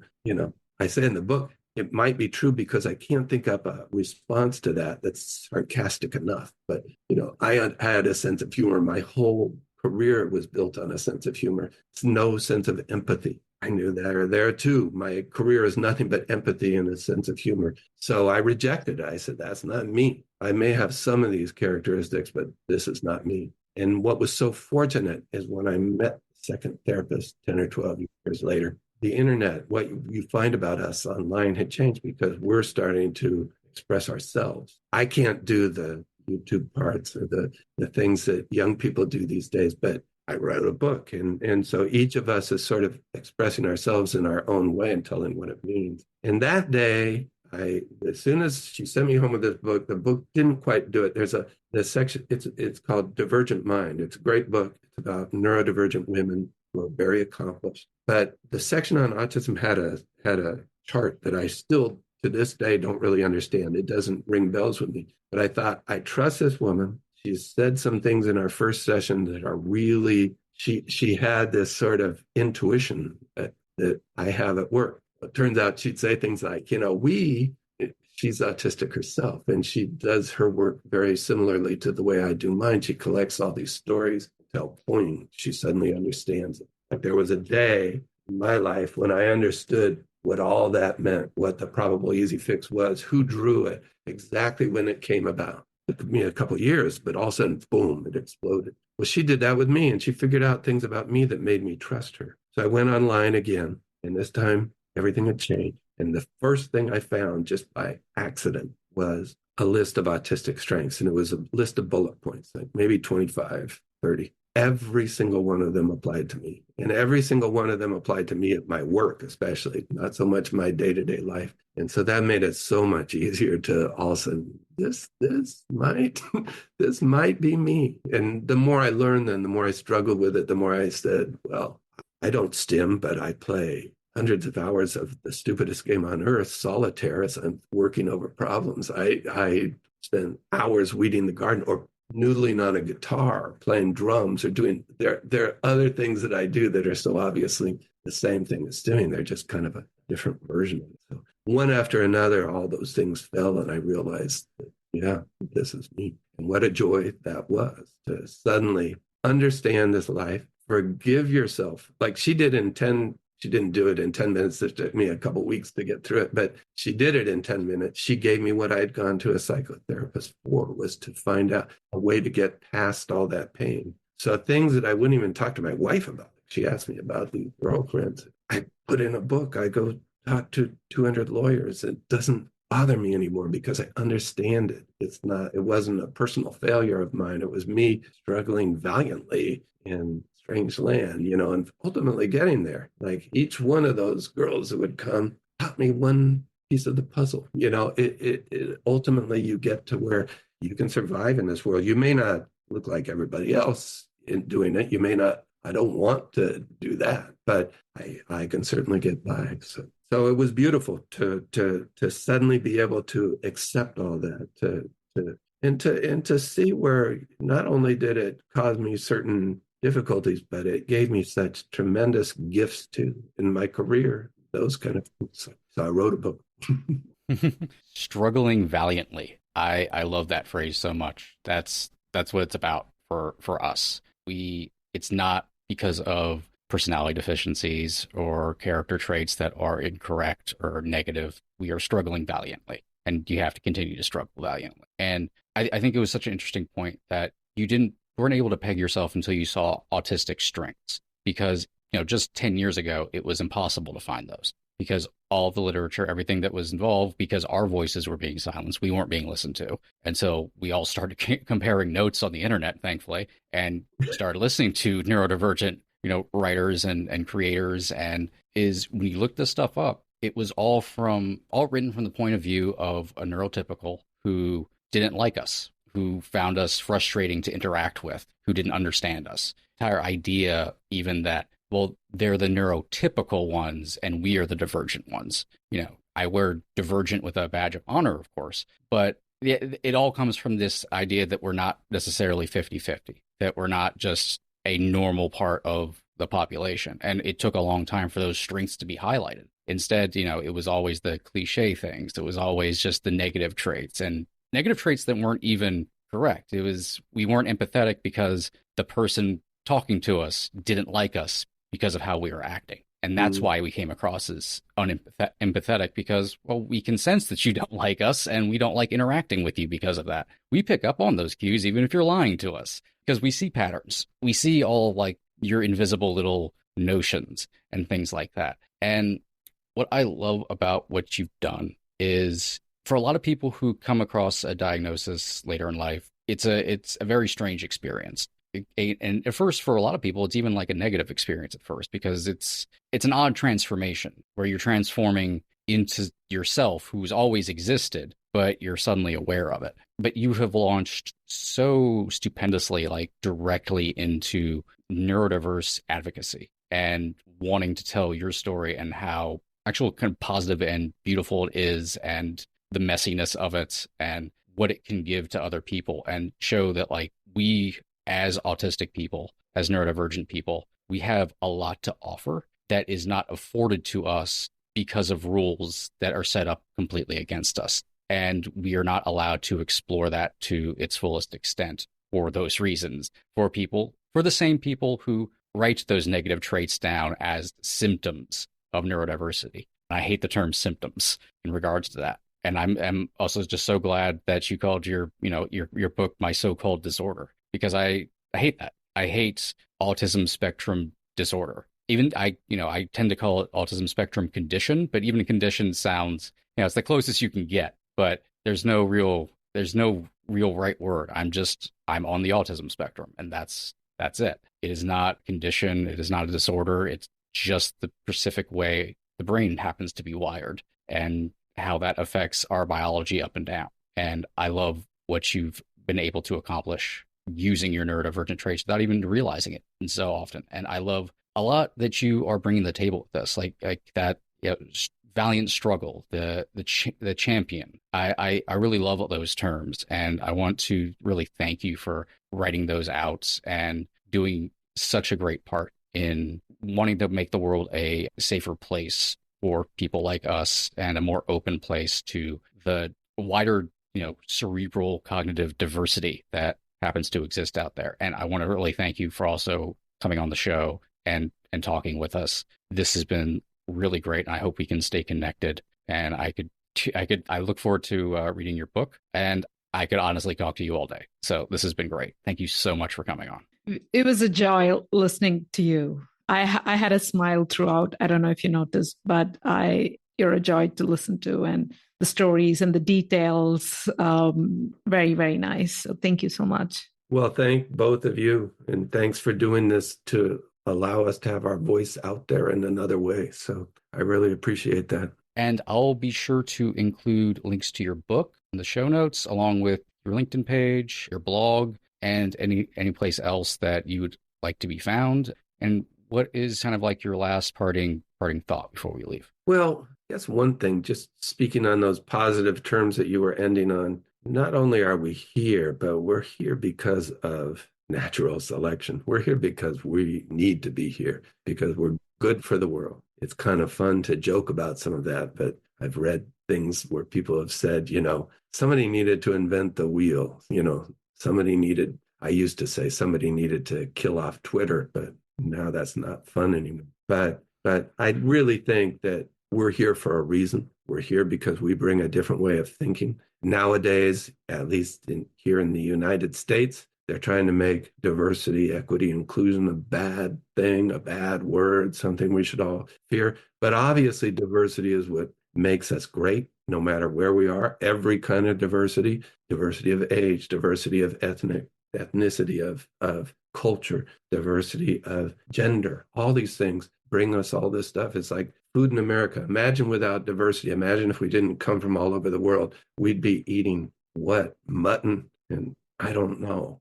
I say in the book, it might be true because I can't think up a response to that that's sarcastic enough. But, I had a sense of humor. My whole career was built on a sense of humor. It's no sense of empathy. I knew that or there too. My career is nothing but empathy and a sense of humor. So I rejected it. I said, that's not me. I may have some of these characteristics, but this is not me. And what was so fortunate is when I met the second therapist 10 or 12 years later, the internet, what you find about us online had changed because we're starting to express ourselves. I can't do the YouTube parts or the things that young people do these days, but I wrote a book. And so each of us is sort of expressing ourselves in our own way and telling what it means. And that day, as soon as she sent me home with this book, the book didn't quite do it. There's the section, it's called Divergent Mind. It's a great book. It's about neurodivergent women who are very accomplished. But the section on autism had a chart that I still to this day don't really understand. It doesn't ring bells with me. But I thought, I trust this woman. She's said some things in our first session that are really, she had this sort of intuition that I have at work. It turns out she'd say things like, she's autistic herself, and she does her work very similarly to the way I do mine. She collects all these stories until point she suddenly understands it. Like there was a day in my life when I understood what all that meant, what the probable easy fix was, who drew it, exactly when it came about. It took me a couple of years, but all of a sudden, boom, it exploded. Well, she did that with me, and she figured out things about me that made me trust her. So I went online again, and this time everything had changed. And the first thing I found just by accident was a list of autistic strengths. And it was a list of bullet points, like maybe 25, 30. Every single one of them applied to me. And every single one of them applied to me at my work, especially, not so much my day-to-day life. And so that made it so much easier to also, this might this might be me. And the more I learned, then the more I struggled with it, the more I said, well, I don't stim, but I play hundreds of hours of the stupidest game on earth, solitaire, as I'm working over problems. I spend hours weeding the garden or noodling on a guitar, playing drums, or doing, there are other things that I do that are so obviously the same thing as stimming. They're just kind of a different version of it. So one after another, all those things fell, and I realized that, yeah, this is me. And what a joy that was to suddenly understand this life, forgive yourself. Like she didn't do it in 10 minutes. It took me a couple of weeks to get through it, but she did it in 10 minutes. She gave me what I had gone to a psychotherapist for, was to find out a way to get past all that pain. So things that I wouldn't even talk to my wife about. She asked me about these girlfriends. I put in a book. I go talk to 200 lawyers. It doesn't bother me anymore because I understand it. It wasn't a personal failure of mine. It was me struggling valiantly in strange land, and ultimately getting there. Like each one of those girls that would come taught me one piece of the puzzle. It ultimately you get to where you can survive in this world. You may not look like everybody else in doing it. You may not, I don't want to do that, but I can certainly get by. So it was beautiful to suddenly be able to accept all that, to see where not only did it cause me certain difficulties, but it gave me such tremendous gifts too in my career, those kind of things. So I wrote a book. Struggling valiantly. I love that phrase so much. That's what it's about for us. It's not because of personality deficiencies or character traits that are incorrect or negative. We are struggling valiantly, and you have to continue to struggle valiantly. And I think it was such an interesting point that weren't able to peg yourself until you saw autistic strengths, because just 10 years ago it was impossible to find those, because all of the literature, everything that was involved, because our voices were being silenced, we weren't being listened to. And so we all started comparing notes on the internet, thankfully, and started listening to neurodivergent, writers and creators. And when you look this stuff up, it was all written from the point of view of a neurotypical who didn't like us, who found us frustrating to interact with, who didn't understand us. Entire idea, even that, well, they're the neurotypical ones and we are the divergent ones. I wear divergent with a badge of honor, of course, but it all comes from this idea that we're not necessarily 50-50, that we're not just a normal part of the population. And it took a long time for those strengths to be highlighted. Instead, it was always the cliche things. It was always just the negative traits, and negative traits that weren't even correct. We weren't empathetic because the person talking to us didn't like us because of how we were acting. And that's why we came across as unempathetic, because, well, we can sense that you don't like us and we don't like interacting with you because of that. We pick up on those cues, even if you're lying to us, because we see patterns. We see all like your invisible little notions and things like that. And what I love about what you've done is, for a lot of people who come across a diagnosis later in life, it's a very strange experience. And at first, for a lot of people, it's even like a negative experience at first, because it's an odd transformation where you're transforming into yourself who's always existed, but you're suddenly aware of it. But you have launched so stupendously, like directly into neurodiverse advocacy and wanting to tell your story and how actual kind of positive and beautiful it is, and the messiness of it and what it can give to other people, and show that like we, as autistic people, as neurodivergent people, we have a lot to offer that is not afforded to us because of rules that are set up completely against us. And we are not allowed to explore that to its fullest extent for those reasons, for the same people who write those negative traits down as symptoms of neurodiversity. And I hate the term symptoms in regards to that. And I'm also just so glad that you called your book My So-Called Disorder, because I hate that. I hate autism spectrum disorder. Even I tend to call it autism spectrum condition, but even a condition sounds, it's the closest you can get, but there's no real right word. I'm on the autism spectrum, and that's it. It is not condition. It is not a disorder. It's just the specific way the brain happens to be wired and how that affects our biology up and down. And I love what you've been able to accomplish using your neurodivergent traits without even realizing it, and so often. And I love a lot that you are bringing to the table with this, like that valiant struggle, the champion. I really love all those terms, and I want to really thank you for writing those out and doing such a great part in wanting to make the world a safer place for people like us, and a more open place to the wider, cerebral cognitive diversity that happens to exist out there. And I want to really thank you for also coming on the show and talking with us. This has been really great, and I hope we can stay connected. And I look forward to reading your book, and I could honestly talk to you all day. So this has been great. Thank you so much for coming on. It was a joy listening to you. I had a smile throughout. I don't know if you noticed, but you're a joy to listen to. And the stories and the details. Very, very nice. So thank you so much. Well, thank both of you, and thanks for doing this to allow us to have our voice out there in another way. So I really appreciate that. And I'll be sure to include links to your book in the show notes, along with your LinkedIn page, your blog, and any place else that you would like to be found. And what is kind of like your last parting thought before we leave? Well, I guess one thing, just speaking on those positive terms that you were ending on, not only are we here, but we're here because of natural selection. We're here because we need to be here, because we're good for the world. It's kind of fun to joke about some of that, but I've read things where people have said, somebody needed to invent the wheel. I used to say somebody needed to kill off Twitter, but now that's not fun anymore. But I really think that we're here for a reason. We're here because we bring a different way of thinking. Nowadays, at least here in the United States, they're trying to make diversity, equity, inclusion a bad thing, a bad word, something we should all fear. But obviously, diversity is what makes us great, no matter where we are. Every kind of diversity of age, diversity of ethnicity, of culture, diversity of gender, all these things bring us all this stuff. It's like food in America. Imagine without diversity. Imagine if we didn't come from all over the world. We'd be eating what? Mutton? And I don't know.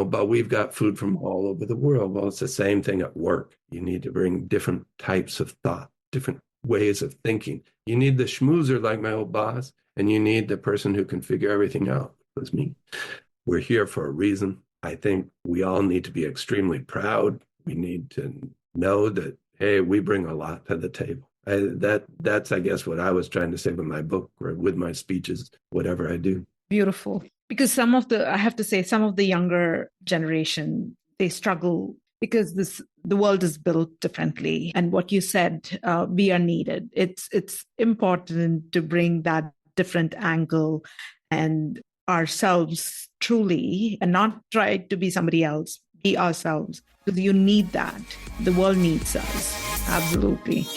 But we've got food from all over the world. Well, it's the same thing at work. You need to bring different types of thought, different ways of thinking. You need the schmoozer like my old boss, and you need the person who can figure everything out. That's me. We're here for a reason. I think we all need to be extremely proud. We need to know that, hey, we bring a lot to the table. That's, I guess, what I was trying to say with my book or with my speeches, whatever I do. Beautiful. Because I have to say, some of the younger generation, they struggle because the world is built differently. And what you said, we are needed. It's important to bring that different angle and ourselves truly, and not try to be somebody else, be ourselves. Because you need that. The world needs us. Absolutely.